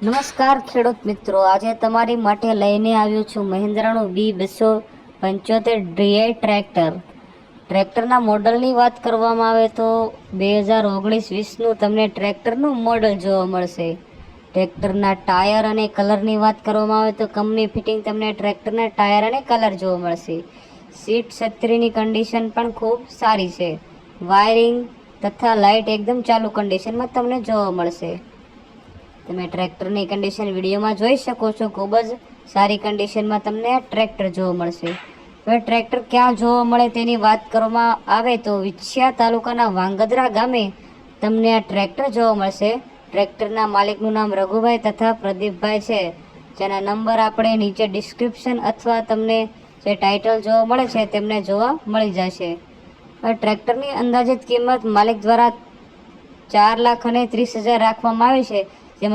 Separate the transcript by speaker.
Speaker 1: નમસ્કાર ખેડૂત મિત્રો, આજે તમારી માટે લઈને આવ્યો છું મહિન્દ્રાનું B275 DI ટ્રેક્ટર. ટ્રેક્ટરના મોડલની વાત કરવામાં આવે તો 2019-20નું તમને ટ્રેક્ટરનું મોડલ જોવા મળશે. ટ્રેક્ટરના ટાયર અને કલરની વાત કરવામાં આવે તો કંપની ફિટિંગ તમને ટ્રેક્ટરના ટાયર અને કલર જોવા મળશે. સીટ છત્રીની કન્ડિશન પણ ખૂબ સારી છે. વાયરિંગ તથા લાઇટ એકદમ ચાલુ કન્ડિશનમાં તમને જોવા મળશે. તમે ટ્રેક્ટરની કન્ડિશન વિડીયોમાં જોઈ શકો છો. ખૂબ જ સારી કન્ડિશનમાં તમને આ ટ્રેક્ટર જોવા મળશે. હવે ટ્રેક્ટર ક્યાં જોવા મળે તેની વાત કરવામાં આવે તો વિછિયા તાલુકાના વાંગદરા ગામે તમને આ ટ્રેક્ટર જોવા મળશે. ટ્રેક્ટરના માલિકનું નામ રઘુભાઈ તથા પ્રદીપભાઈ છે, જેના નંબર આપણે નીચે ડિસ્ક્રિપ્શન અથવા તમને જે ટાઇટલ જોવા મળે છે તેમને જોવા મળી જશે. હવે ટ્રેક્ટરની અંદાજિત કિંમત માલિક દ્વારા 4,30,000 રાખવામાં આવી છે.